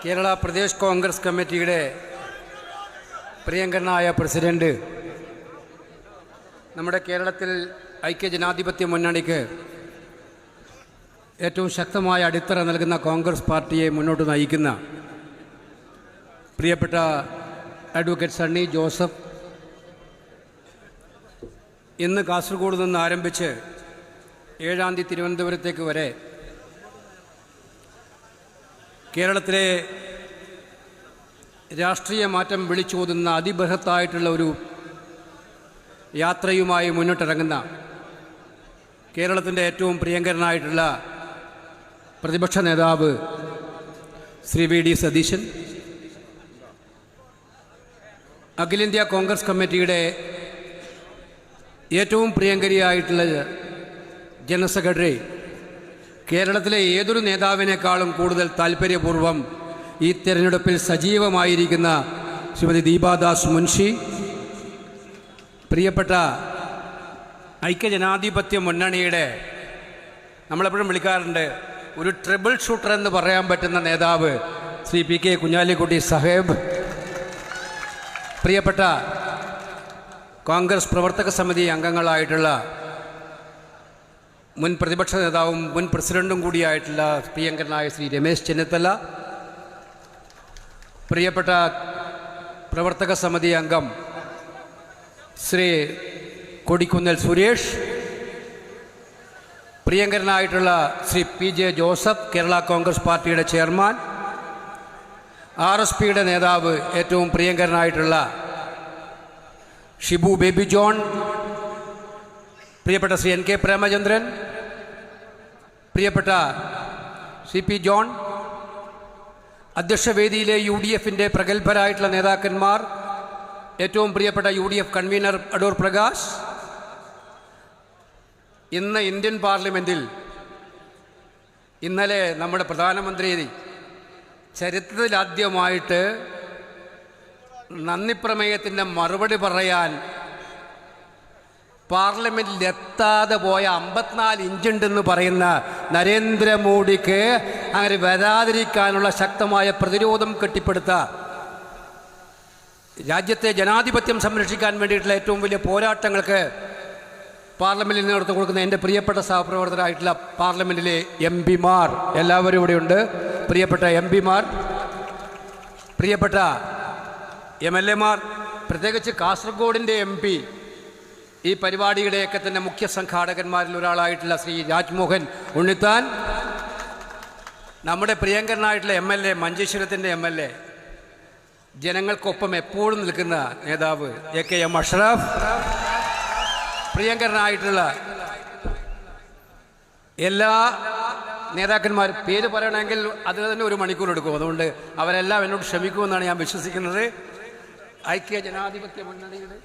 കേരള പ്രദേശ് കോൺഗ്രസ് കമ്മിറ്റിയുടെ പ്രിയങ്കരനായ പ്രസിഡന്റ്, നമ്മുടെ കേരളത്തിൽ ഐക്യജനാധിപത്യ മുന്നണിക്ക് ഏറ്റവും ശക്തമായ അടിത്തറ നൽകുന്ന കോൺഗ്രസ് പാർട്ടിയെ മുന്നോട്ട് നയിക്കുന്ന പ്രിയപ്പെട്ട അഡ്വക്കേറ്റ് സണ്ണി ജോസഫ് ഇന്ന് കാസർഗോഡ് നിന്ന് ആരംഭിച്ച് 7-ാം തീയതി തിരുവനന്തപുരത്തേക്ക് വരെ കേരളത്തിലെ രാഷ്ട്രീയ മാറ്റം വിളിച്ചോതുന്ന അതിബൃഹത്തായിട്ടുള്ള ഒരു യാത്രയുമായി മുന്നോട്ടിറങ്ങുന്ന കേരളത്തിൻ്റെ ഏറ്റവും പ്രിയങ്കരനായിട്ടുള്ള പ്രതിപക്ഷ നേതാവ് ശ്രീ വി ഡി സതീശൻ, അഖിലേന്ത്യാ കോൺഗ്രസ് കമ്മിറ്റിയുടെ ഏറ്റവും പ്രിയങ്കരിയായിട്ടുള്ള ജനറൽ സെക്രട്ടറി, കേരളത്തിലെ ഏതൊരു നേതാവിനേക്കാളും കൂടുതൽ താൽപ്പര്യപൂർവ്വം ഈ തെരഞ്ഞെടുപ്പിൽ സജീവമായിരിക്കുന്ന ശ്രീമതി ദീപാദാസ് മുൻഷി, പ്രിയപ്പെട്ട ഐക്യജനാധിപത്യ മുന്നണിയുടെ നമ്മളെപ്പോഴും വിളിക്കാറുണ്ട് ഒരു ട്രിബിൾ ഷൂട്ടർ എന്ന് പറയാൻ പറ്റുന്ന നേതാവ് ശ്രീ പി കെ കുഞ്ഞാലിക്കുട്ടി സാഹേബ്, പ്രിയപ്പെട്ട കോൺഗ്രസ് പ്രവർത്തക സമിതി അംഗങ്ങളായിട്ടുള്ള മുൻ പ്രതിപക്ഷ നേതാവും മുൻ പ്രസിഡന്റും കൂടിയായിട്ടുള്ള പ്രിയങ്കരനായ ശ്രീ രമേശ് ചെന്നിത്തല, പ്രിയപ്പെട്ട പ്രവർത്തക സമിതി അംഗം ശ്രീ കൊടിക്കുന്നിൽ സുരേഷ്, പ്രിയങ്കരനായിട്ടുള്ള ശ്രീ പി ജെ ജോസഫ്, കേരള കോൺഗ്രസ് പാർട്ടിയുടെ ചെയർമാൻ, RSPയുടെ നേതാവ് ഏറ്റവും പ്രിയങ്കരനായിട്ടുള്ള ഷിബു ബേബി ജോൺ, പ്രിയപ്പെട്ട ശ്രീ NK പ്രേമചന്ദ്രൻ, പ്രിയപ്പെട്ട CP ജോൺ, അധ്യക്ഷവേദിയിലെ UDFൻ്റെ പ്രഗത്ഭരായിട്ടുള്ള നേതാക്കന്മാർ, ഏറ്റവും പ്രിയപ്പെട്ട UDF കൺവീനർ അടൂർ പ്രകാശ്, ഇന്ന് ഇന്ത്യൻ പാർലമെൻറ്റിൽ ഇന്നലെ നമ്മുടെ പ്രധാനമന്ത്രി ചരിത്രത്തിലാദ്യമായിട്ട് നന്ദിപ്രമേയത്തിൻ്റെ മറുപടി പറയാൻ പാർലമെൻറ്റിൽ എത്താതെ പോയ 54 ഇഞ്ചുണ്ടെന്ന് പറയുന്ന നരേന്ദ്രമോദിക്ക് അങ്ങനെ വരാതിരിക്കാനുള്ള ശക്തമായ പ്രതിരോധം കെട്ടിപ്പടുത്ത രാജ്യത്തെ ജനാധിപത്യം സംരക്ഷിക്കാൻ വേണ്ടിയിട്ടുള്ള ഏറ്റവും വലിയ പോരാട്ടങ്ങൾക്ക് പാർലമെൻറ്റിൽ നേതൃത്വം കൊടുക്കുന്ന എൻ്റെ പ്രിയപ്പെട്ട സഹപ്രവർത്തകരായിട്ടുള്ള പാർലമെൻറ്റിലെ MPമാർ എല്ലാവരും ഇവിടെയുണ്ട്. പ്രിയപ്പെട്ട MPമാർ, പ്രിയപ്പെട്ട MLAമാർ, പ്രത്യേകിച്ച് കാസർഗോഡിൻ്റെ MP, ഈ പരിപാടിയുടെയൊക്കെ തന്നെ മുഖ്യ സംഘാടകന്മാരിൽ ഒരാളായിട്ടുള്ള ശ്രീ രാജ്മോഹൻ ഉണ്ണിത്താൻ, നമ്മുടെ പ്രിയങ്കരനായിട്ടുള്ള MLA മഞ്ചേശ്വരത്തിൻ്റെ MLA, ജനങ്ങൾക്കൊപ്പം എപ്പോഴും നിൽക്കുന്ന നേതാവ് AKM അഷ്റഫ്, പ്രിയങ്കരനായിട്ടുള്ള എല്ലാ നേതാക്കന്മാരും, പേര് പറയണമെങ്കിൽ അതിന് തന്നെ 1 മണിക്കൂർ എടുക്കും. അതുകൊണ്ട് അവരെല്ലാം എന്നോട് ക്ഷമിക്കുമെന്നാണ് ഞാൻ വിശ്വസിക്കുന്നത്. ഐക്യ ജനാധിപത്യ മുന്നണിയുടെ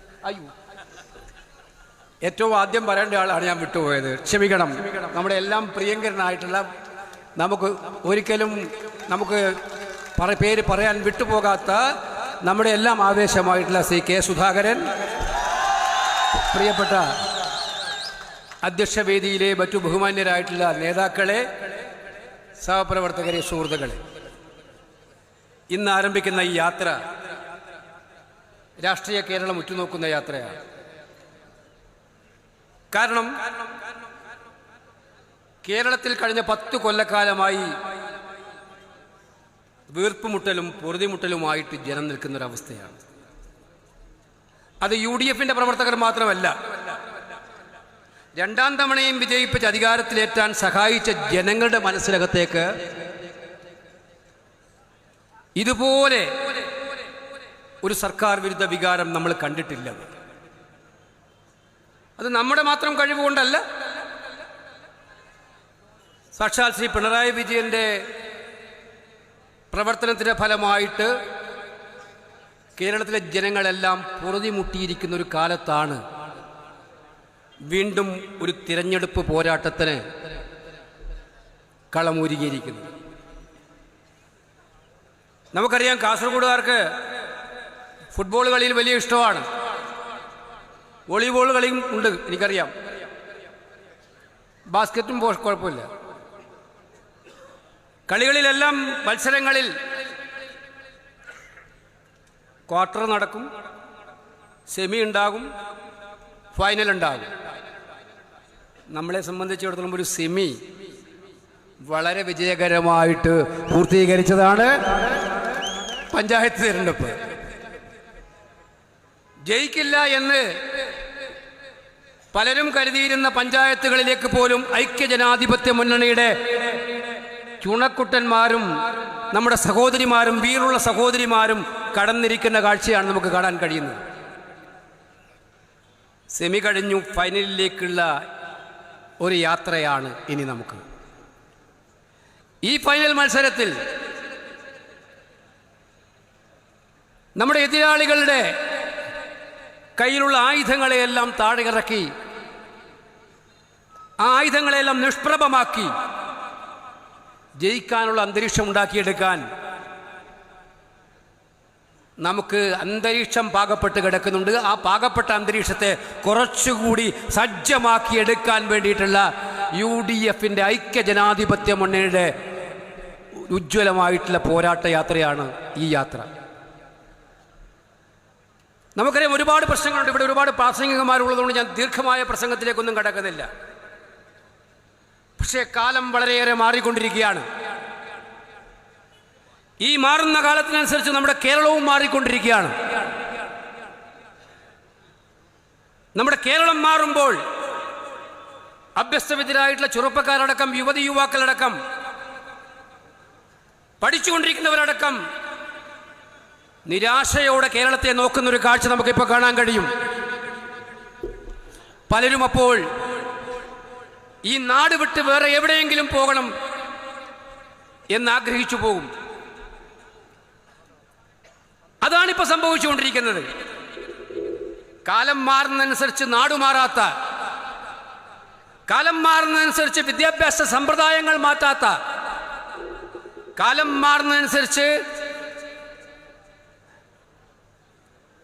ഏറ്റവും ആദ്യം പറയേണ്ട ആളാണ് ഞാൻ വിട്ടുപോയത്, ക്ഷമിക്കണം. നമ്മുടെ എല്ലാം പ്രിയങ്കരനായിട്ടുള്ള, നമുക്ക് ഒരിക്കലും പേര് പറയാൻ വിട്ടുപോകാത്ത നമ്മുടെ എല്ലാം ആവേശമായിട്ടുള്ള ശ്രീ K സുധാകരൻ, പ്രിയപ്പെട്ട അധ്യക്ഷവേദിയിലെ മറ്റു ബഹുമാന്യരായിട്ടുള്ള നേതാക്കളെ, സഹപ്രവർത്തകരെ, സുഹൃത്തുക്കളെ, ഇന്ന് ആരംഭിക്കുന്ന ഈ യാത്ര രാഷ്ട്രീയ കേരളം ഉറ്റുനോക്കുന്ന യാത്രയാണ്. കാരണം കേരളത്തിൽ കഴിഞ്ഞ 10 കൊല്ലക്കാലമായി വീർപ്പുമുട്ടലും പൊറുതിമുട്ടലുമായിട്ട് ജനം നിൽക്കുന്നൊരവസ്ഥയാണ്. അത് UDFൻ്റെ പ്രവർത്തകർ മാത്രമല്ല, 2ാം തവണയും വിജയിപ്പിച്ച് അധികാരത്തിലേറ്റാൻ സഹായിച്ച ജനങ്ങളുടെ മനസ്സിനകത്തേക്ക് ഇതുപോലെ ഒരു സർക്കാർ വിരുദ്ധ വികാരം നമ്മൾ കണ്ടിട്ടില്ല. അത് നമ്മുടെ മാത്രം കഴിവുകൊണ്ടല്ല, സാക്ഷാൽ ശ്രീ പിണറായി വിജയൻ്റെ പ്രവർത്തനത്തിൻ്റെ ഫലമായിട്ട് കേരളത്തിലെ ജനങ്ങളെല്ലാം പൊറുതിമുട്ടിയിരിക്കുന്ന ഒരു കാലത്താണ് വീണ്ടും ഒരു തിരഞ്ഞെടുപ്പ് പോരാട്ടത്തിന് കളമൊരുങ്ങിയിരിക്കുന്നത്. നമുക്കറിയാം, കാസർഗോഡുകാർക്ക് ഫുട്ബോൾ കളിയിൽ വലിയ ഇഷ്ടമാണ്, വോളിബോൾ കളിയും ഉണ്ട്, എനിക്കറിയാം, ബാസ്ക്കറ്റും കുഴപ്പമില്ല. കളികളിലെല്ലാം മത്സരങ്ങളിൽ ക്വാർട്ടർ നടക്കും, സെമി ഉണ്ടാകും, ഫൈനൽ ഉണ്ടാകും. നമ്മളെ സംബന്ധിച്ചിടത്തോളം ഒരു സെമി വളരെ വിജയകരമായിട്ട് പൂർത്തീകരിച്ചതാണ് പഞ്ചായത്ത് തിരഞ്ഞെടുപ്പ്. ജയിക്കില്ല എന്ന് പലരും കരുതിയിരുന്ന പഞ്ചായത്തുകളിലേക്ക് പോലും ഐക്യജനാധിപത്യ മുന്നണിയുടെ ചുണക്കുട്ടന്മാരും നമ്മുടെ സഹോദരിമാരും വീറുള്ള സഹോദരിമാരും കടന്നിരിക്കുന്ന കാഴ്ചയാണ് നമുക്ക് കാണാൻ കഴിയുന്നത്. സെമി കഴിഞ്ഞു, ഫൈനലിലേക്കുള്ള ഒരു യാത്രയാണ് ഇനി നമുക്ക്. ഈ ഫൈനൽ മത്സരത്തിൽ നമ്മുടെ എതിരാളികളുടെ കയ്യിലുള്ള ആയുധങ്ങളെയെല്ലാം താഴെ ഇറക്കി, ആ ആയുധങ്ങളെല്ലാം നിഷ്പ്രഭമാക്കി ജയിക്കാനുള്ള അന്തരീക്ഷം ഉണ്ടാക്കിയെടുക്കാൻ നമുക്ക് അന്തരീക്ഷം പാകപ്പെട്ട് കിടക്കുന്നുണ്ട്. ആ പാകപ്പെട്ട അന്തരീക്ഷത്തെ കുറച്ചുകൂടി സജ്ജമാക്കിയെടുക്കാൻ വേണ്ടിയിട്ടുള്ള UDFന്റെ ഐക്യജനാധിപത്യ മുന്നണിയുടെ ഉജ്ജ്വലമായിട്ടുള്ള പോരാട്ട യാത്രയാണ് ഈ യാത്ര. നമുക്കറിയാം ഒരുപാട് പ്രശ്നങ്ങളുണ്ട്. ഇവിടെ ഒരുപാട് പ്രാസംഗികന്മാരുള്ളതുകൊണ്ട് ഞാൻ ദീർഘമായ പ്രസംഗത്തിലേക്കൊന്നും കടക്കുന്നില്ല. പക്ഷേ കാലം വളരെയേറെ മാറിക്കൊണ്ടിരിക്കുകയാണ്. ഈ മാറുന്ന കാലത്തിനനുസരിച്ച് നമ്മുടെ കേരളവും മാറിക്കൊണ്ടിരിക്കുകയാണ്. നമ്മുടെ കേരളം മാറുമ്പോൾ അഭ്യസ്തവിദ്യരായിട്ടുള്ള ചെറുപ്പക്കാരടക്കം യുവതി യുവാക്കളടക്കം പഠിച്ചുകൊണ്ടിരിക്കുന്നവരടക്കം നിരാശയോടെ കേരളത്തെ നോക്കുന്നൊരു കാഴ്ച നമുക്കിപ്പോൾ കാണാൻ കഴിയും. പലരും അപ്പോൾ ഈ നാട് വിട്ട് വേറെ എവിടെയെങ്കിലും പോകണം എന്നാഗ്രഹിച്ചു പോകും. അതാണിപ്പോൾ സംഭവിച്ചുകൊണ്ടിരിക്കുന്നത്. കാലം മാറുന്നതനുസരിച്ച് നാടുമാറാത്ത, കാലം മാറുന്നതനുസരിച്ച് വിദ്യാഭ്യാസ സമ്പ്രദായങ്ങൾ മാറ്റാത്ത, കാലം മാറുന്നതനുസരിച്ച്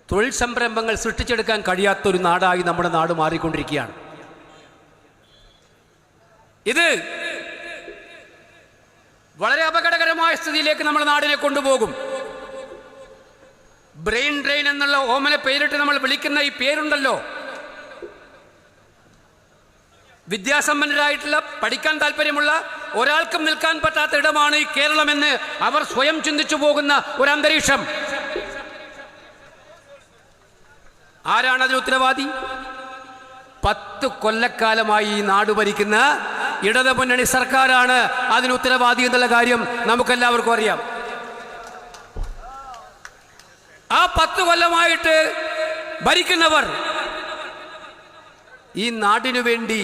തൊഴിൽ സംരംഭങ്ങൾ സൃഷ്ടിച്ചെടുക്കാൻ കഴിയാത്തൊരു നാടായി നമ്മുടെ നാട് മാറിക്കൊണ്ടിരിക്കുകയാണ്. ഇത് വളരെ അപകടകരമായ സ്ഥിതിയിലേക്ക് നമ്മുടെ നാടിനെ കൊണ്ടുപോകും. ബ്രെയിൻ ഡ്രെയിൻ എന്നുള്ള ഓമന പേരിട്ട് നമ്മൾ വിളിക്കുന്ന ഈ പേരുണ്ടല്ലോ, വിദ്യാസമ്പന്നരായിട്ടുള്ള പഠിക്കാൻ താല്പര്യമുള്ള ഒരാൾക്കും നിൽക്കാൻ പറ്റാത്ത ഇടമാണ് ഈ കേരളമെന്ന് അവർ സ്വയം ചിന്തിച്ചു പോകുന്ന ഒരു അന്തരീക്ഷം. ആരാണ് അതിന് ഉത്തരവാദി? 10 കൊല്ലക്കാലമായി ഈ നാട് ഭരിക്കുന്ന ഇടത് മുന്നണി സർക്കാരാണ് അതിന് ഉത്തരവാദി എന്നുള്ള കാര്യം നമുക്കെല്ലാവർക്കും അറിയാം. ആ 10 കൊല്ലമായിട്ട് ഭരിക്കുന്നവർ ഈ നാടിനു വേണ്ടി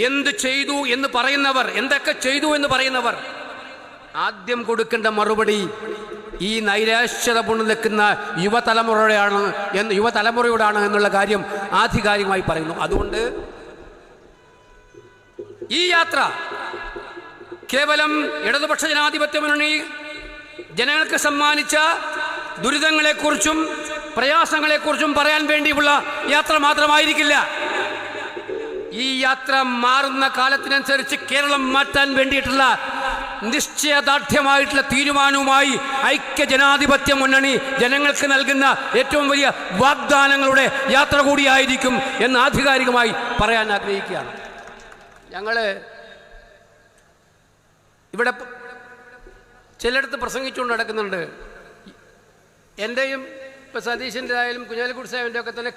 എന്ത് ചെയ്തു എന്ന് പറയുന്നവർ, എന്തൊക്കെ ചെയ്തു എന്ന് പറയുന്നവർ ആദ്യം കൊടുക്കേണ്ട മറുപടി ഈ നൈരാശ്യത പൂണ്ടു നിൽക്കുന്ന യുവതലമുറയോടാണ് എന്നുള്ള കാര്യം ആധികാരികമായി പറയുന്നു. അതുകൊണ്ട് ഈ യാത്ര കേവലം ഇടതുപക്ഷ ജനാധിപത്യ മുന്നണി ജനങ്ങൾക്ക് സമ്മാനിച്ച ദുരിതങ്ങളെക്കുറിച്ചും പ്രയാസങ്ങളെക്കുറിച്ചും പറയാൻ വേണ്ടിയുള്ള യാത്ര മാത്രമായിരിക്കില്ല. ഈ യാത്ര മാറുന്ന കാലത്തിനനുസരിച്ച് കേരളം മാറ്റാൻ വേണ്ടിയിട്ടുള്ള നിശ്ചയദാർഢ്യമായിട്ടുള്ള തീരുമാനവുമായി ഐക്യജനാധിപത്യ മുന്നണി ജനങ്ങൾക്ക് നൽകുന്ന ഏറ്റവും വലിയ വാഗ്ദാനങ്ങളുടെ യാത്ര കൂടിയായിരിക്കും എന്ന് ആധികാരികമായി പറയാൻ ആഗ്രഹിക്കുകയാണ്. ഞങ്ങൾ ഇവിടെ ചിലയിടത്ത് പ്രസംഗിച്ചുകൊണ്ട് നടക്കുന്നുണ്ട്. എൻ്റെയും ഇപ്പോൾ സതീശൻ്റെ ആയാലും കുഞ്ഞാലിക്കുട്ടി സാഹിബിൻ്റെ ഒക്കെ തന്നെ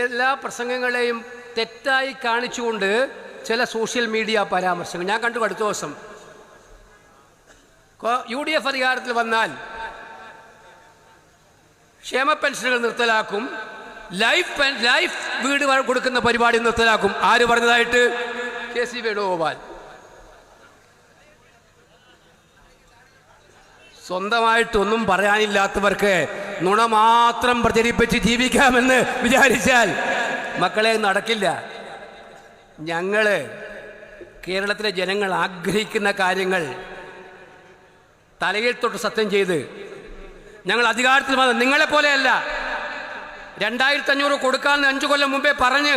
എല്ലാ പ്രസംഗങ്ങളെയും തെറ്റായി കാണിച്ചുകൊണ്ട് ചില സോഷ്യൽ മീഡിയ പരാമർശങ്ങൾ ഞാൻ കണ്ടു. അടുത്ത ദിവസം UDF അധികാരത്തിൽ വന്നാൽ ക്ഷേമ പെൻഷനുകൾ നിർത്തലാക്കും, ലൈഫ് വീട് കൊടുക്കുന്ന പരിപാടി നിർത്തലാക്കും. ആര് പറഞ്ഞതായിട്ട്? KC വേണുഗോപാൽ. സ്വന്തമായിട്ടൊന്നും പറയാനില്ലാത്തവർക്ക് നുണ മാത്രം പ്രചരിപ്പിച്ച് ജീവിക്കാമെന്ന് വിചാരിച്ചാൽ മക്കളെ നടക്കില്ല. കേരളത്തിലെ ജനങ്ങൾ ആഗ്രഹിക്കുന്ന കാര്യങ്ങൾ തലയിൽ തൊട്ട് സത്യം ചെയ്ത് ഞങ്ങൾ അധികാരത്തിൽ വന്ന് നിങ്ങളെപ്പോലെയല്ല 2500 കൊടുക്കാമെന്ന് 5 കൊല്ലം മുമ്പേ പറഞ്ഞ്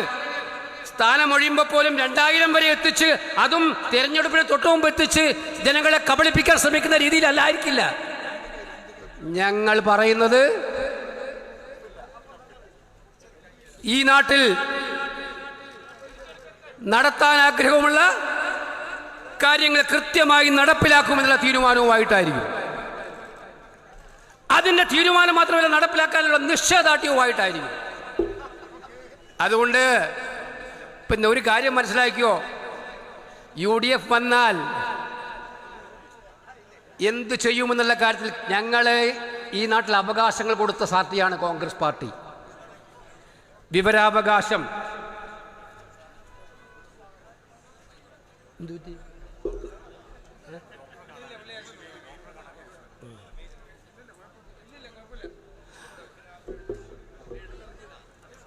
സ്ഥാനമൊഴിയുമ്പോൾ പോലും 2000 വരെ എത്തിച്ച്, അതും തിരഞ്ഞെടുപ്പിന് തൊട്ടു മുമ്പ് എത്തിച്ച് ജനങ്ങളെ കബളിപ്പിക്കാൻ ശ്രമിക്കുന്ന രീതിയിലല്ലായിരിക്കില്ല. ഞങ്ങൾ പറയുന്നത് ഈ നാട്ടിൽ നടത്താൻ ആഗ്രഹമുള്ള കാര്യങ്ങൾ കൃത്യമായി നടപ്പിലാക്കുമെന്നുള്ള തീരുമാനവുമായിട്ടായിരിക്കും. അതിൻ്റെ തീരുമാനം മാത്രമല്ല, നടപ്പിലാക്കാനുള്ള നിശ്ചയദാർഢ്യവുമായിട്ടായിരിക്കും. അതുകൊണ്ട് പിന്നെ ഒരു കാര്യം മനസ്സിലാക്കിയോ, UDF വന്നാൽ എന്ത് ചെയ്യുമെന്നുള്ള കാര്യത്തിൽ ഞങ്ങൾ ഈ നാട്ടിൽ അവകാശങ്ങൾ കൊടുത്ത പാർട്ടിയാണ് കോൺഗ്രസ് പാർട്ടി. വിവരാവകാശം,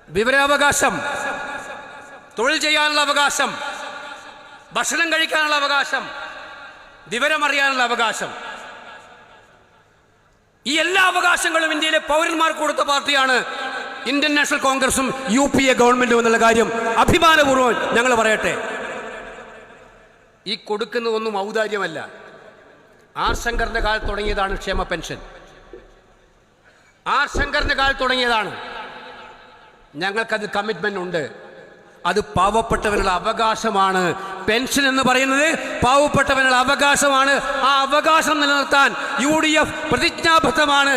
വിവരാവകാശം, തൊഴിൽ ചെയ്യാനുള്ള അവകാശം, ഭക്ഷണം കഴിക്കാനുള്ള അവകാശം, വിവരമറിയാനുള്ള അവകാശം, ഈ എല്ലാ അവകാശങ്ങളും ഇന്ത്യയിലെ പൗരന്മാർക്ക് കൊടുത്ത പാർട്ടിയാണ് ഇന്ത്യൻ നാഷണൽ കോൺഗ്രസും UPA ഗവൺമെന്റും എന്നുള്ള കാര്യം അഭിമാനപൂർവ്വം ഞങ്ങൾ പറയട്ടെ. ഈ കൊടുക്കുന്നതൊന്നും ഔദാര്യമല്ല. ആർ ശങ്കറിന്റെ കാലത്ത് തുടങ്ങിയതാണ് ക്ഷേമ പെൻഷൻ. ആർ ശങ്കറിന്റെ കാലത്ത് തുടങ്ങിയതാണ്. ഞങ്ങൾക്കത് കമ്മിറ്റ്മെന്റ് ഉണ്ട്. അത് പാവപ്പെട്ടവനുള്ള അവകാശമാണ്. പെൻഷൻ എന്ന് പറയുന്നത് പാവപ്പെട്ടവനുള്ള അവകാശമാണ്. ആ അവകാശം നിലനിർത്താൻ UDF പ്രതിജ്ഞാബദ്ധമാണ്.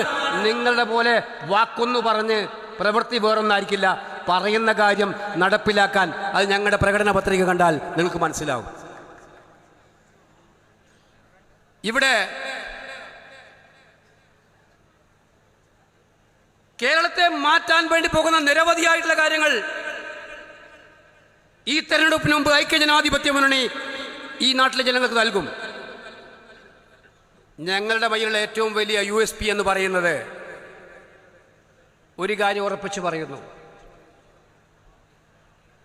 നിങ്ങളുടെ പോലെ വാക്കൊന്നു പറഞ്ഞ് പ്രവൃത്തി വേറൊന്നായിരിക്കില്ല. പറയുന്ന കാര്യം നടപ്പിലാക്കാൻ അത് ഞങ്ങളുടെ പ്രകടന പത്രിക കണ്ടാൽ നിങ്ങൾക്ക് മനസ്സിലാവും. ഇവിടെ കേരളത്തെ മാറ്റാൻ വേണ്ടി പോകുന്ന നിരവധിയായിട്ടുള്ള കാര്യങ്ങൾ ഈ തെരഞ്ഞെടുപ്പിന് മുമ്പ് ഐക്യജനാധിപത്യ മുന്നണി ഈ നാട്ടിലെ ജനങ്ങൾക്ക് നൽകും. ഞങ്ങളുടെ കയ്യിലുള്ള ഏറ്റവും വലിയ USP എന്ന് പറയുന്നത്, ഒരു കാര്യം ഉറപ്പിച്ച് പറയുന്നു,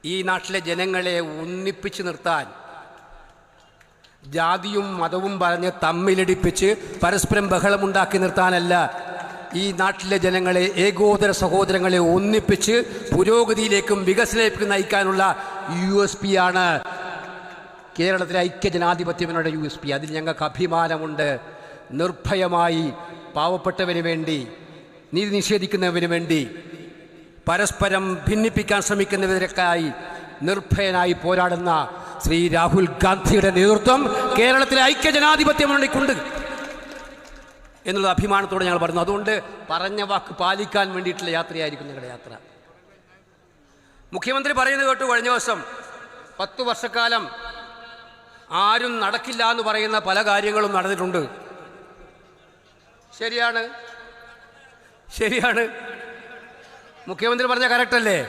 ഈ നാട്ടിലെ ജനങ്ങളെ ഒന്നിപ്പിച്ച് നിർത്താൻ, ജാതിയും മതവും പറഞ്ഞ് തമ്മിലടിപ്പിച്ച് പരസ്പരം ബഹളമുണ്ടാക്കി നിർത്താനല്ല, ഈ നാട്ടിലെ ജനങ്ങളെ, ഏകോദര സഹോദരങ്ങളെ ഒന്നിപ്പിച്ച് പുരോഗതിയിലേക്കും വികസനത്തിലേക്കും നയിക്കാനുള്ള USP ആണ് കേരളത്തിലെ ഐക്യജനാധിപത്യങ്ങളുടെ USP. അതിൽ ഞങ്ങൾക്ക് അഭിമാനമുണ്ട്. നിർഭയമായി പാവപ്പെട്ടവന് വേണ്ടി, നീതി നിഷേധിക്കുന്നവന് വേണ്ടി, പരസ്പരം ഭിന്നിപ്പിക്കാൻ ശ്രമിക്കുന്നവരൊക്കെയായി നിർഭയനായി പോരാടുന്ന ശ്രീ രാഹുൽ ഗാന്ധിയുടെ നേതൃത്വം കേരളത്തിലെ ഐക്യജനാധിപത്യ മുന്നണിക്കുണ്ട് എന്നുള്ള അഭിമാനത്തോടെ ഞങ്ങൾ പറഞ്ഞു. അതുകൊണ്ട് പറഞ്ഞ വാക്ക് പാലിക്കാൻ വേണ്ടിയിട്ടുള്ള യാത്രയായിരിക്കും ഞങ്ങളുടെ യാത്ര. മുഖ്യമന്ത്രി പറയുന്നത് കേട്ടു കഴിഞ്ഞ ദിവസം, 10 വർഷക്കാലം ആരും നടക്കില്ല എന്ന് പറയുന്ന പല കാര്യങ്ങളും നടന്നിട്ടുണ്ട്. ശരിയാണ്, ശരിയാണ്. മുഖ്യമന്ത്രി പറഞ്ഞ കറക്റ്റ് അല്ലേ?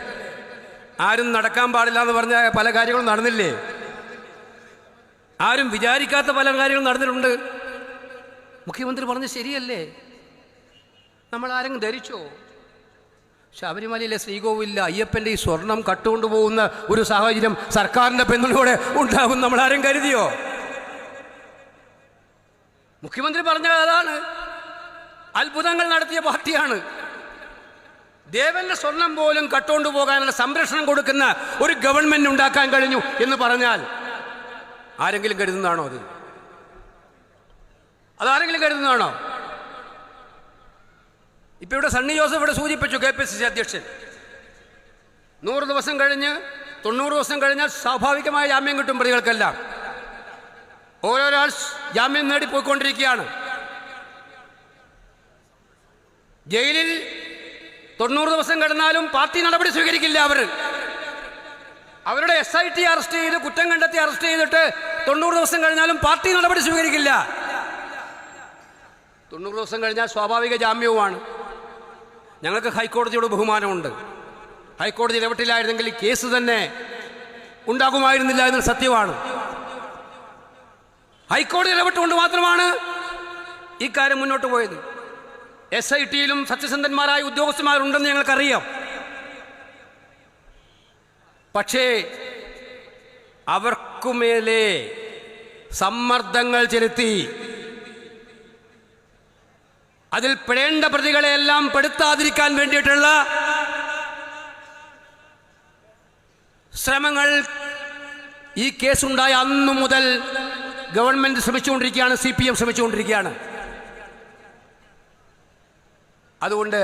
ആരും നടക്കാൻ പാടില്ല എന്ന് പറഞ്ഞ പല കാര്യങ്ങളും നടന്നില്ലേ? ആരും വിചാരിക്കാത്ത പല കാര്യങ്ങളും നടന്നിട്ടുണ്ട്. മുഖ്യമന്ത്രി പറഞ്ഞ് ശരിയല്ലേ? നമ്മൾ ആരെങ്കിലും ധരിച്ചോ? ശബരിമലയിലെ ശ്രീകോവിലിൽ അയ്യപ്പൻ്റെ ഈ സ്വർണം കട്ടുകൊണ്ടുപോകുന്ന ഒരു സാഹചര്യം സർക്കാരിൻ്റെ പിന്തുണയോടെ ഉണ്ടാകും നമ്മൾ ആരും കരുതിയോ? മുഖ്യമന്ത്രി പറഞ്ഞത് അതാണ്. അത്ഭുതങ്ങൾ നടത്തിയ പാർട്ടിയാണ്. ദേവന്റെ സ്വർണം പോലും കട്ടുകൊണ്ടു പോകാനുള്ള സംരക്ഷണം കൊടുക്കുന്ന ഒരു ഗവൺമെന്റ് ഉണ്ടാക്കാൻ കഴിഞ്ഞു എന്ന് പറഞ്ഞാൽ ആരെങ്കിലും കരുതുന്നതാണോ? അതാരെങ്കിലും കരുതുന്നതാണോ? ഇപ്പൊ ഇവിടെ സണ്ണി ജോസഫ് ഇവിടെ സൂചിപ്പിച്ചു, KPCC അധ്യക്ഷൻ. 100 ദിവസം കഴിഞ്ഞ് 90 ദിവസം കഴിഞ്ഞാൽ സ്വാഭാവികമായ ജാമ്യം കിട്ടും പ്രതികൾക്കെല്ലാം. ഓരോരാൾ ജാമ്യം നേടിപ്പോയിക്കൊണ്ടിരിക്കുകയാണ്. ജയിലിൽ 90 ദിവസം കിടന്നാലും പാർട്ടി നടപടി സ്വീകരിക്കില്ല. അവരുടെ SIT അറസ്റ്റ് ചെയ്ത് കുറ്റം കണ്ടെത്തി അറസ്റ്റ് ചെയ്തിട്ട് 90 ദിവസം കഴിഞ്ഞാലും പാർട്ടി നടപടി സ്വീകരിക്കില്ല. 90 ദിവസം കഴിഞ്ഞാൽ സ്വാഭാവിക ജാമ്യവുമാണ്. ഞങ്ങൾക്ക് ഹൈക്കോടതിയോട് ബഹുമാനമുണ്ട്. ഹൈക്കോടതി ഇടപെട്ടില്ലായിരുന്നെങ്കിൽ ഈ കേസ് തന്നെ ഉണ്ടാകുമായിരുന്നില്ല എന്നത് സത്യമാണ്. ഹൈക്കോടതി ഇടപെട്ടുകൊണ്ട് മാത്രമാണ് ഈ കാര്യം മുന്നോട്ട് പോയത്. SITയിലും സത്യസന്ധന്മാരായ ഉദ്യോഗസ്ഥന്മാരുണ്ടെന്ന് ഞങ്ങൾക്കറിയാം. പക്ഷേ അവർക്കുമേലെ സമ്മർദ്ദങ്ങൾ ചെലുത്തി അതിൽ പെടേണ്ട പ്രതികളെയെല്ലാം പെടുത്താതിരിക്കാൻ വേണ്ടിയിട്ടുള്ള ശ്രമങ്ങൾ ഈ കേസുണ്ടായ അന്നു മുതൽ ഗവൺമെന്റ് ശ്രമിച്ചുകൊണ്ടിരിക്കുകയാണ്, CPM ശ്രമിച്ചുകൊണ്ടിരിക്കുകയാണ്. അതുകൊണ്ട്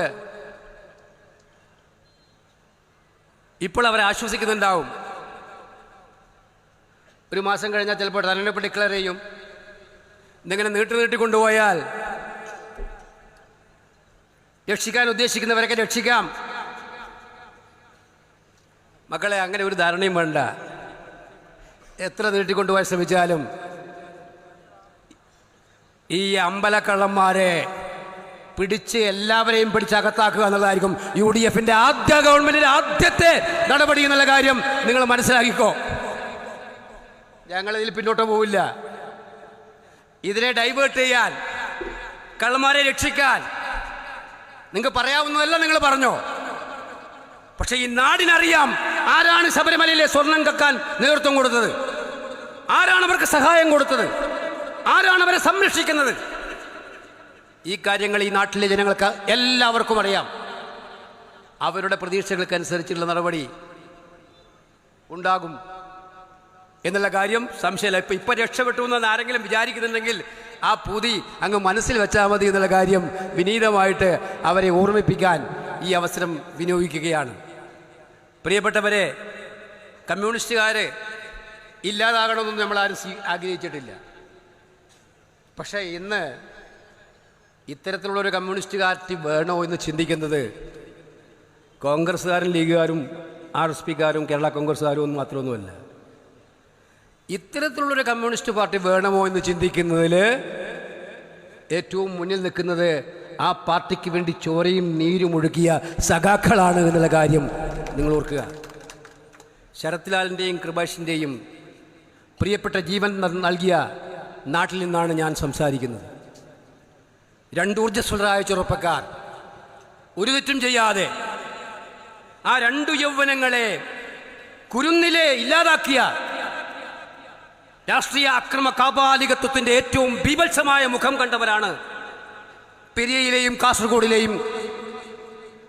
ഇപ്പോൾ അവരെ ആശ്വസിക്കുന്നുണ്ടാവും. ഒരു മാസം കഴിഞ്ഞാൽ ചിലപ്പോൾ തെരഞ്ഞെടുപ്പ് ഡിക്ലെയർ ചെയ്യും. ഇന്നിങ്ങനെ നീട്ടിക്കൊണ്ടുപോയാൽ രക്ഷിക്കാൻ ഉദ്ദേശിക്കുന്നവരൊക്കെ രക്ഷിക്കാം. മക്കളെ, അങ്ങനെ ഒരു ധാരണയും വേണ്ട. എത്ര നീട്ടിക്കൊണ്ടുപോകാൻ ശ്രമിച്ചാലും ഈ അമ്പലക്കള്ളന്മാരെ പിടിച്ച് എല്ലാവരെയും പിടിച്ച് അകത്താക്കുക എന്നുള്ളതായിരിക്കും UDFന്റെ ആദ്യ ഗവൺമെന്റിന്റെ ആദ്യത്തെ നടപടി എന്നുള്ള കാര്യം നിങ്ങൾ മനസ്സിലാക്കിക്കോ. ഞങ്ങളിതിൽ പിന്നോട്ട് പോവില്ല. ഇതിനെ ഡൈവേർട്ട് ചെയ്യാൻ, കള്ളന്മാരെ രക്ഷിക്കാൻ നിങ്ങൾക്ക് പറയാവുന്നതല്ല നിങ്ങൾ പറഞ്ഞോ. പക്ഷെ ഈ നാടിനറിയാം ആരാണ് ശബരിമലയിലെ സ്വർണം കക്കാൻ നേതൃത്വം കൊടുത്തത്, ആരാണ് അവർക്ക് സഹായം കൊടുത്തത്, ആരാണ് അവരെ സംരക്ഷിക്കുന്നത്. ഈ കാര്യങ്ങൾ ഈ നാട്ടിലെ ജനങ്ങൾക്ക് എല്ലാവർക്കും അറിയാം. അവരുടെ പ്രതീക്ഷകൾക്കനുസരിച്ചുള്ള നടപടി ഉണ്ടാകും എന്നുള്ള കാര്യം സംശയമില്ല. ഇപ്പൊ രക്ഷപ്പെട്ടു എന്ന് ആരെങ്കിലും വിചാരിക്കുന്നുണ്ടെങ്കിൽ ആ പൂതി അങ്ങ് മനസ്സിൽ വെച്ചാൽ മതി എന്നുള്ള കാര്യം വിനീതമായിട്ട് അവരെ ഓർമ്മിപ്പിക്കാൻ ഈ അവസരം വിനിയോഗിക്കുകയാണ്. പ്രിയപ്പെട്ടവരെ, കമ്മ്യൂണിസ്റ്റുകാർ ഇല്ലാതാകണമെന്നും നമ്മളാരും ആഗ്രഹിച്ചിട്ടില്ല. പക്ഷേ ഇന്ന് ഇത്തരത്തിലുള്ളൊരു കമ്മ്യൂണിസ്റ്റ് പാർട്ടി വേണോ എന്ന് ചിന്തിക്കുന്നത് കോൺഗ്രസ്സുകാരും ലീഗുകാരും RSPക്കാരും കേരള കോൺഗ്രസ്സുകാരും ഒന്നും മാത്രമൊന്നുമല്ല. ഇത്തരത്തിലുള്ളൊരു കമ്മ്യൂണിസ്റ്റ് പാർട്ടി വേണമോ എന്ന് ചിന്തിക്കുന്നതിൽ ഏറ്റവും മുന്നിൽ നിൽക്കുന്നത് ആ പാർട്ടിക്ക് വേണ്ടി ചോരയും നീരും ഒഴുകിയ സഖാക്കളാണ് എന്നുള്ള കാര്യം നിങ്ങൾ ഓർക്കുക. ശരത് ലാലിൻ്റെയും കൃപാഷിൻ്റെയും പ്രിയപ്പെട്ട ജീവൻ നൽകിയ നാട്ടിൽ നിന്നാണ് ഞാൻ സംസാരിക്കുന്നത്. രണ്ട് ഊർജ്ജസ്വലരായ ചെറുപ്പക്കാർ ഒരു തെറ്റും ചെയ്യാതെ ആ രണ്ടു യൗവനങ്ങളെ കുരുന്നിലെ ഇല്ലാതാക്കിയ രാഷ്ട്രീയ അക്രമ കാപാലികത്വത്തിൻ്റെ ഏറ്റവും ബീഭത്സമായ മുഖം കണ്ടവരാണ് പെരിയയിലെയും കാസർഗോഡിലെയും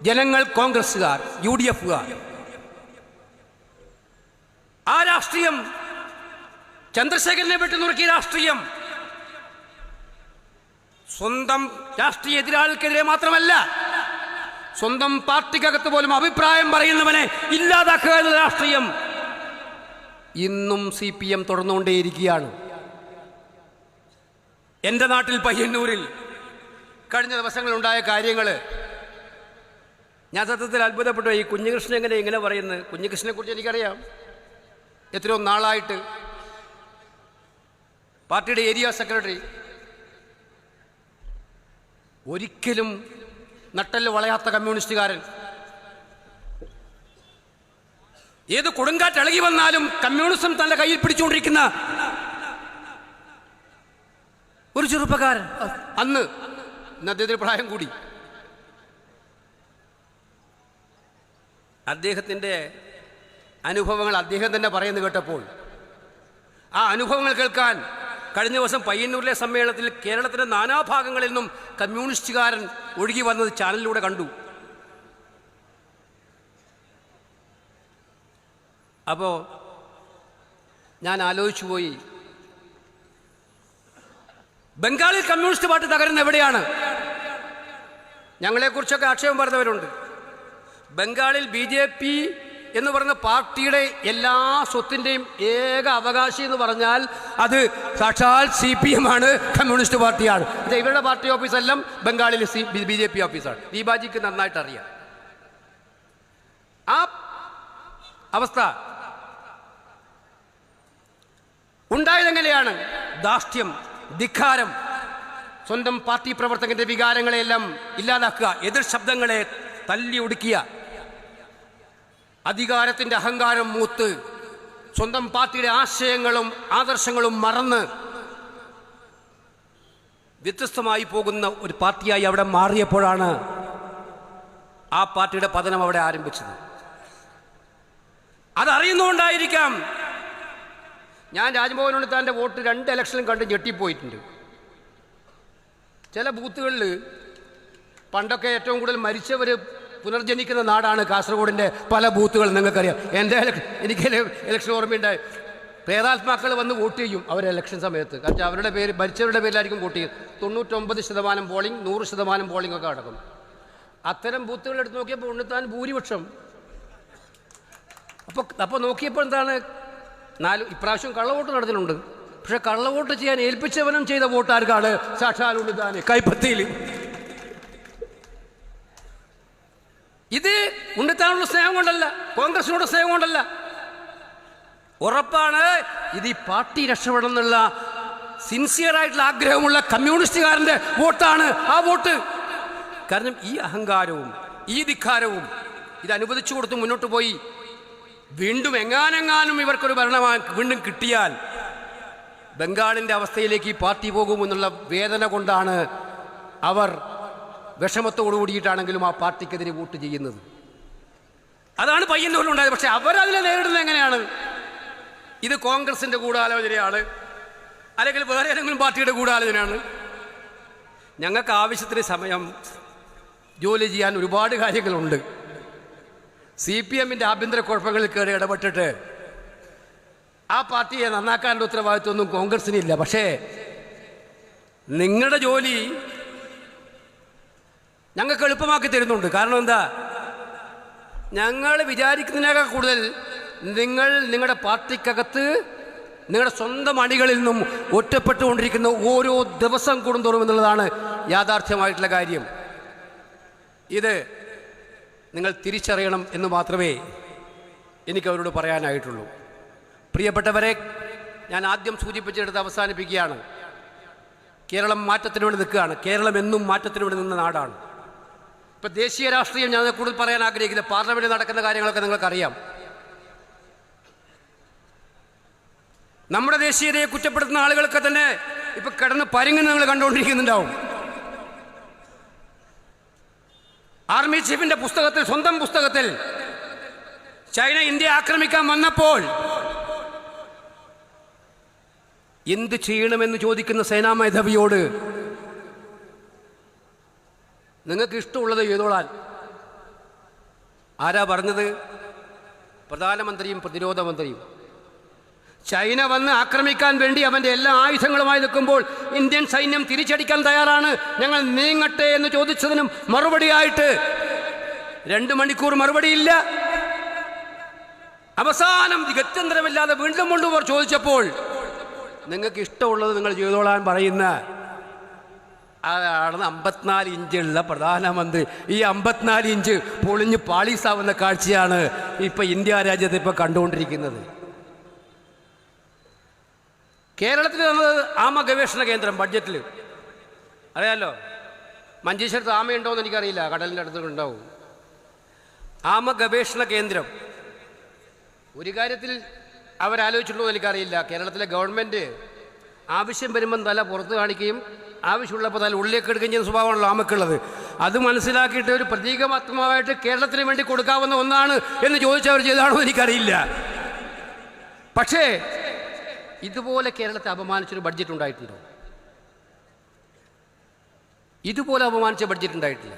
ജനങ്ങൾ, കോൺഗ്രസ്സുകാർ, UDFകാർ. ആ രാഷ്ട്രീയം, ചന്ദ്രശേഖരനെ വെട്ടിനുറുക്കിയ രാഷ്ട്രീയം, സ്വന്തം രാഷ്ട്രീയ എതിരാളികൾക്കെതിരെ മാത്രമല്ല, സ്വന്തം പാർട്ടിക്കകത്ത് പോലും അഭിപ്രായം പറയുന്നവനെ ഇല്ലാതാക്കുക എന്ന രാഷ്ട്രീയം ഇന്നും CPM തുടർന്നുകൊണ്ടേയിരിക്കുകയാണ്. എൻ്റെ നാട്ടിൽ പയ്യന്നൂരിൽ കഴിഞ്ഞ ദിവസങ്ങളുണ്ടായ കാര്യങ്ങൾ ഞാൻ സത്യത്തിൽ അത്ഭുതപ്പെട്ടു. ഈ കുഞ്ഞികൃഷ്ണൻ ഇങ്ങനെ പറയുന്നത്, കുഞ്ഞികൃഷ്ണനെ കുറിച്ച് എനിക്കറിയാം. എത്രയോ നാളായിട്ട് പാർട്ടിയുടെ ഏരിയ സെക്രട്ടറി, ഒരിക്കലും നട്ടല് വളയാത്ത കമ്മ്യൂണിസ്റ്റുകാരൻ, ഏത് കൊടുങ്കാറ്റ് ഇളകി വന്നാലും കമ്മ്യൂണിസം തന്റെ കയ്യിൽ പിടിച്ചുകൊണ്ടിരിക്കുന്ന ഒരു ചെറുപ്പക്കാരൻ. അന്ന് അദ്ദേഹത്തിന് പ്രായം കൂടി. അദ്ദേഹത്തിൻ്റെ അനുഭവങ്ങൾ അദ്ദേഹം തന്നെ പറയുന്നത് കേട്ടപ്പോൾ, ആ അനുഭവങ്ങൾ കേൾക്കാൻ കഴിഞ്ഞ ദിവസം പയ്യന്നൂരിലെ സമ്മേളനത്തിൽ കേരളത്തിൻ്റെ നാനാഭാഗങ്ങളിൽ നിന്നും കമ്മ്യൂണിസ്റ്റുകാരൻ ഒഴുകി വന്നത് ചാനലിലൂടെ കണ്ടു. അപ്പോൾ ഞാൻ ആലോചിച്ചു പോയി, ബംഗാളിൽ കമ്മ്യൂണിസ്റ്റ് പാർട്ടി തകരുന്ന എവിടെയാണ്? ഞങ്ങളെക്കുറിച്ചൊക്കെ ആക്ഷേപം പറഞ്ഞവരുണ്ട്. ബംഗാളിൽ BJP എന്ന് പറയുന്ന പാർട്ടിയുടെ എല്ലാ സ്വത്തിൻ്റെയും ഏക അവകാശി എന്ന് പറഞ്ഞാൽ അത് സാക്ഷാൽ CPM ആണ്, കമ്മ്യൂണിസ്റ്റ് പാർട്ടിയാണ്. ഇത് ഇവരുടെ പാർട്ടി ഓഫീസെല്ലാം ബംഗാളിലെ BJP ഓഫീസാണ്. ദീപാജിക്ക് നന്നായിട്ട് അറിയാം. ആ അവസ്ഥ ഉണ്ടായതെങ്ങനെയാണ്? ധാർഷ്ട്യം, ധിക്കാരം, സ്വന്തം പാർട്ടി പ്രവർത്തകന്റെ വികാരങ്ങളെയെല്ലാം ഇല്ലാതാക്കുക, എതിർ ശബ്ദങ്ങളെ തല്ലി ഒടുക്കിയ, അധികാരത്തിൻ്റെ അഹങ്കാരം മൂത്ത് സ്വന്തം പാർട്ടിയുടെ ആശയങ്ങളും ആദർശങ്ങളും മറന്ന് വ്യത്യസ്തമായി പോകുന്ന ഒരു പാർട്ടിയായി അവിടെ മാറിയപ്പോഴാണ് ആ പാർട്ടിയുടെ പതനം അവിടെ ആരംഭിച്ചത്. അതറിയുന്നുകൊണ്ടായിരിക്കാം ഞാൻ രാജ്ഭവൻ ഉണ്ണിത്താൻ്റെ വോട്ട് 2 ഇലക്ഷനിലും കണ്ട് ഞെട്ടിപ്പോയിട്ടുണ്ട്. ചില ബൂത്തുകളിൽ പണ്ടൊക്കെ ഏറ്റവും കൂടുതൽ മരിച്ചവർ പുനർജനിക്കുന്ന നാടാണ് കാസർഗോഡിൻ്റെ പല ബൂത്തുകൾ നിങ്ങൾക്കറിയാം. എനിക്ക് ഇലക്ഷൻ ഓർമ്മയുണ്ടായി. പ്രേതാത്മാക്കൾ വന്ന് വോട്ട് ചെയ്യും അവർ ഇലക്ഷൻ സമയത്ത്. കാരണം അവരുടെ പേര് ഭരിച്ചവരുടെ പേരിലായിരിക്കും വോട്ട് ചെയ്യും. 99% പോളിംഗ്, 100% പോളിംഗ് ഒക്കെ നടക്കും. അത്തരം ബൂത്തുകൾ എടുത്ത് നോക്കിയപ്പോൾ ഉണ്ണിത്താൻ ഭൂരിപക്ഷം. അപ്പോൾ നോക്കിയപ്പോൾ എന്താണ്, ഇപ്രാവശ്യം കള്ളവോട്ട് നടന്നിട്ടുണ്ട്. പക്ഷെ കള്ളവോട്ട് ചെയ്യാൻ ഏൽപ്പിച്ചവനും ചെയ്ത വോട്ടാർക്കാണ് സാക്ഷാൽ ഉണ്ണിത്താൻ കൈപ്പത്തിയിൽ. ഇത് ഉണ്ണിത്താനുള്ള സ്നേഹം കൊണ്ടല്ല, കോൺഗ്രസിനോട് സ്നേഹം കൊണ്ടല്ല. ഉറപ്പാണ് ഇത് ഈ പാർട്ടി രക്ഷപ്പെടണം എന്നുള്ള സിൻസിയറായിട്ടുള്ള ആഗ്രഹമുള്ള കമ്മ്യൂണിസ്റ്റുകാരൻ്റെ വോട്ടാണ് ആ വോട്ട്. കാരണം ഈ അഹങ്കാരവും ഈ ധിക്കാരവും ഇത് അനുവദിച്ചു കൊടുത്ത് മുന്നോട്ട് പോയി വീണ്ടും എങ്ങാനെങ്ങാനും ഇവർക്കൊരു ഭരണം വീണ്ടും കിട്ടിയാൽ ബംഗാളിൻ്റെ അവസ്ഥയിലേക്ക് ഈ പാർട്ടി പോകുമെന്നുള്ള വേദന കൊണ്ടാണ് അവർ വിഷമത്തോടു കൂടിയിട്ടാണെങ്കിലും ആ പാർട്ടിക്കെതിരെ വോട്ട് ചെയ്യുന്നത്. അതാണ് പയ്യന്നൂരിലുണ്ടായത്. പക്ഷെ അവരതിനെ നേരിടുന്നത് എങ്ങനെയാണ്? ഇത് കോൺഗ്രസിൻ്റെ ഗൂഢാലോചനയാണ്, അല്ലെങ്കിൽ വേറെ ഏതെങ്കിലും പാർട്ടിയുടെ ഗൂഢാലോചനയാണ്. ഞങ്ങൾക്ക് ആവശ്യത്തിന് സമയം ജോലി ചെയ്യാൻ ഒരുപാട് കാര്യങ്ങളുണ്ട്. CPM-ൻ്റെ ആഭ്യന്തര കുഴപ്പങ്ങളിൽ കയറി ഇടപെട്ടിട്ട് ആ പാർട്ടിയെ നന്നാക്കാനുള്ള ഉത്തരവാദിത്വമൊന്നും കോൺഗ്രസിനില്ല. പക്ഷേ നിങ്ങളുടെ ജോലി ഞങ്ങൾക്ക് എളുപ്പമാക്കി തരുന്നുണ്ട്. കാരണം എന്താ, ഞങ്ങൾ വിചാരിക്കുന്നതിനേക്കാൾ കൂടുതൽ നിങ്ങൾ നിങ്ങളുടെ പാർട്ടിക്കകത്ത് നിങ്ങളുടെ സ്വന്തം അണികളിൽ നിന്നും ഒറ്റപ്പെട്ടുകൊണ്ടിരിക്കുന്ന ഓരോ ദിവസം കൂടുന്തോറും എന്നുള്ളതാണ് യാഥാർത്ഥ്യമായിട്ടുള്ള കാര്യം. ഇത് നിങ്ങൾ തിരിച്ചറിയണം എന്ന് മാത്രമേ എനിക്ക് അവരോട് പറയാനായിട്ടുള്ളൂ. പ്രിയപ്പെട്ടവരെ, ഞാൻ ആദ്യം സൂചിപ്പിച്ചെടുത്ത് അവസാനിപ്പിക്കുകയാണ്. കേരളം മാറ്റത്തിന് വേണ്ടി നിൽക്കുകയാണ്. കേരളം എന്നും മാറ്റത്തിന് വേണ്ടി നിന്ന നാടാണ്. ഇപ്പം ദേശീയ രാഷ്ട്രീയം ഞാൻ കൂടുതൽ പറയാൻ ആഗ്രഹിക്കില്ല. പാർലമെൻറ്റിൽ നടക്കുന്ന കാര്യങ്ങളൊക്കെ നിങ്ങൾക്കറിയാം. നമ്മുടെ ദേശീയതയെ കുറ്റപ്പെടുത്തുന്ന ആളുകളൊക്കെ തന്നെ ഇപ്പം കിടന്ന് പരുങ്ങുന്ന നിങ്ങൾ കണ്ടുകൊണ്ടിരിക്കുന്നുണ്ടാവും. ആർമി ചീഫിന്റെ പുസ്തകത്തിൽ, സ്വന്തം പുസ്തകത്തിൽ, ചൈന ഇന്ത്യ ആക്രമിക്കാൻ വന്നപ്പോൾ എന്ത് ചെയ്യണമെന്ന് ചോദിക്കുന്ന സേനാ മേധാവിയോട് നിങ്ങൾക്ക് ഇഷ്ടമുള്ളത് ചെയ്തോളാൻ ആരാ പറഞ്ഞത്? പ്രധാനമന്ത്രിയും പ്രതിരോധ മന്ത്രിയും. ചൈന വന്ന് ആക്രമിക്കാൻ വേണ്ടി അവൻ്റെ എല്ലാ ആയുധങ്ങളുമായി നിൽക്കുമ്പോൾ ഇന്ത്യൻ സൈന്യം തിരിച്ചടിക്കാൻ തയ്യാറാണ്, ഞങ്ങൾ നീങ്ങട്ടെ എന്ന് ചോദിച്ചതിനും മറുപടിയായിട്ട് 2 മണിക്കൂർ മറുപടിയില്ല. അവസാനം ഗത്യന്തരമില്ലാതെ വീണ്ടും കൊണ്ടുപോർ ചോദിച്ചപ്പോൾ നിങ്ങൾക്ക് ഇഷ്ടമുള്ളത് നിങ്ങൾ ചെയ്തോളാൻ പറയുന്ന ആണ് 54 ഇഞ്ചുള്ള പ്രധാനമന്ത്രി. ഈ 54 ഇഞ്ച് പൊളിഞ്ഞ് പാളീസാവുന്ന കാഴ്ചയാണ് ഇപ്പം ഇന്ത്യ രാജ്യത്ത് ഇപ്പോൾ കണ്ടുകൊണ്ടിരിക്കുന്നത്. കേരളത്തിൽ തന്നത് ആമ ഗവേഷണ കേന്ദ്രം ബഡ്ജറ്റിൽ. അറിയാമല്ലോ, മഞ്ചേശ്വരത്ത് ആമയുണ്ടോ എന്ന് എനിക്കറിയില്ല, കടലിൻ്റെ അടുത്ത് ഉണ്ടാവും. ആമ ഗവേഷണ കേന്ദ്രം ഒരു കാര്യത്തിൽ അവരാലോചിച്ചിട്ടുണ്ടോ എന്ന് എനിക്കറിയില്ല. കേരളത്തിലെ ഗവൺമെൻറ് ആവശ്യം വരുമ്പം തല പുറത്ത് കാണിക്കുകയും ആവശ്യമുള്ളപ്പോൾ തല ഉള്ളിലേക്ക് എടുക്കുകയും ചെയ്യുന്ന സ്വഭാവമാണല്ലോ ആമക്കുള്ളത്. അത് മനസ്സിലാക്കിയിട്ട് ഒരു പ്രതീകാത്മകമായിട്ട് കേരളത്തിന് വേണ്ടി കൊടുക്കാവുന്ന ഒന്നാണ് എന്ന് ചോദിച്ചവർ ചെയ്താണോ എനിക്കറിയില്ല. പക്ഷേ ഇതുപോലെ കേരളത്തെ അപമാനിച്ചൊരു ബഡ്ജറ്റ് ഉണ്ടായിട്ടുണ്ടോ? ഇതുപോലെ അപമാനിച്ച ബഡ്ജറ്റ് ഉണ്ടായിട്ടില്ല.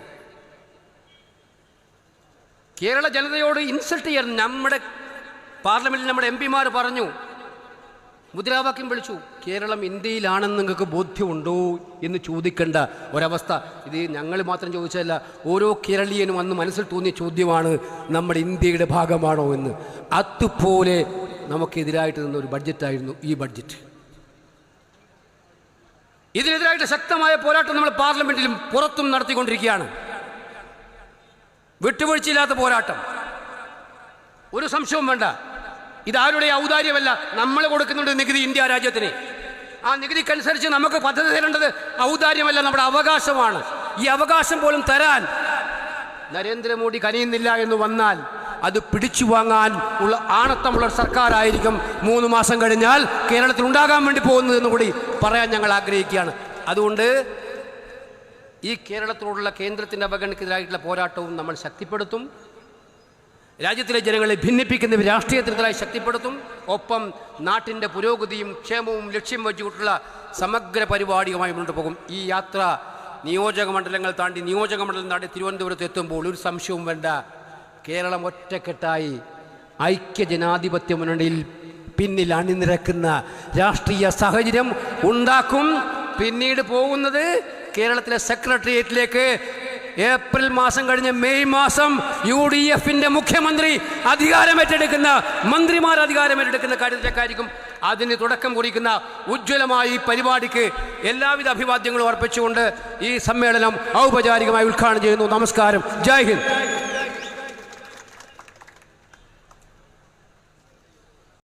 കേരള ജനതയോട് ഇൻസൾട്ട് ചെയ്യാൻ നമ്മുടെ പാർലമെന്റിൽ നമ്മുടെ MP-മാർ പറഞ്ഞു, മുദ്രാവാക്യം വിളിച്ചു. കേരളം ഇന്ത്യയിലാണെന്ന് നിങ്ങൾക്ക് ബോധ്യമുണ്ടോ എന്ന് ചോദിക്കേണ്ട ഒരവസ്ഥ. ഇത് ഞങ്ങൾ മാത്രം ചോദിച്ചതല്ല, ഓരോ കേരളീയനും അന്ന് മനസ്സിൽ തോന്നിയ ചോദ്യമാണ്, നമ്മുടെ ഇന്ത്യയുടെ ഭാഗമാണോ എന്ന്. അതുപോലെ നമുക്കെതിരായിട്ട് നിന്ന ഒരു ബഡ്ജറ്റായിരുന്നു ഈ ബഡ്ജറ്റ്. ഇതിനെതിരായിട്ട് ശക്തമായ പോരാട്ടം നമ്മൾ പാർലമെന്റിലും പുറത്തും നടത്തിക്കൊണ്ടിരിക്കുകയാണ്. വിട്ടുവീഴ്ചയില്ലാത്ത പോരാട്ടം, ഒരു സംശയവും വേണ്ട. ഇതാരുടെ ഔദാര്യമല്ല, നമ്മൾ കൊടുക്കുന്നുണ്ട് നികുതി ഇന്ത്യ രാജ്യത്തിന്. ആ നികുതിക്കനുസരിച്ച് നമുക്ക് പദ്ധതി തരേണ്ടത് ഔദാര്യമല്ല, നമ്മുടെ അവകാശമാണ്. ഈ അവകാശം പോലും തരാൻ നരേന്ദ്രമോദി കനിയുന്നില്ല എന്ന് വന്നാൽ അത് പിടിച്ചു വാങ്ങാൻ ഉള്ള ആണത്തമുള്ള സർക്കാരായിരിക്കും 3 മാസം കഴിഞ്ഞാൽ കേരളത്തിൽ ഉണ്ടാകാൻ വേണ്ടി പോകുന്നതെന്ന് കൂടി പറയാൻ ഞങ്ങൾ ആഗ്രഹിക്കുകയാണ്. അതുകൊണ്ട് ഈ കേരളത്തോടുള്ള കേന്ദ്രത്തിൻ്റെ അവഗണനയ്ക്കെതിരായിട്ടുള്ള പോരാട്ടവും നമ്മൾ ശക്തിപ്പെടുത്തും. രാജ്യത്തിലെ ജനങ്ങളെ ഭിന്നിപ്പിക്കുന്ന രാഷ്ട്രീയത്തിനെതിരായി ശക്തിപ്പെടുത്തും. ഒപ്പം നാട്ടിൻ്റെ പുരോഗതിയും ക്ഷേമവും ലക്ഷ്യം വെച്ചുകൊണ്ടുള്ള സമഗ്ര പരിപാടിയുമായി മുന്നോട്ട് പോകും. ഈ യാത്ര നിയോജക മണ്ഡലങ്ങൾ താണ്ടി തിരുവനന്തപുരത്ത് എത്തുമ്പോൾ ഒരു സംശയവും വേണ്ട, കേരളം ഒറ്റക്കെട്ടായി ഐക്യജനാധിപത്യ മുന്നണിയിൽ പിന്നിൽ അണിനിരക്കുന്ന രാഷ്ട്രീയ സാഹചര്യം ഉണ്ടാക്കും. പിന്നീട് പോകുന്നത് കേരളത്തിലെ സെക്രട്ടേറിയറ്റിലേക്ക്. ഏപ്രിൽ മാസം കഴിഞ്ഞ് മെയ് മാസം UDF-ന്റെ മുഖ്യമന്ത്രി മന്ത്രിമാർ അധികാരമേറ്റെടുക്കുന്ന കാര്യത്തിലേക്കായിരിക്കും അതിന് തുടക്കം കുറിക്കുന്ന ഉജ്ജ്വലമായ ഈ പരിപാടിക്ക് എല്ലാവിധ അഭിവാദ്യങ്ങളും അർപ്പിച്ചുകൊണ്ട് ഈ സമ്മേളനം ഔപചാരികമായി ഉദ്ഘാടനം ചെയ്യുന്നു. നമസ്കാരം. ജയ് ഹിന്ദ്.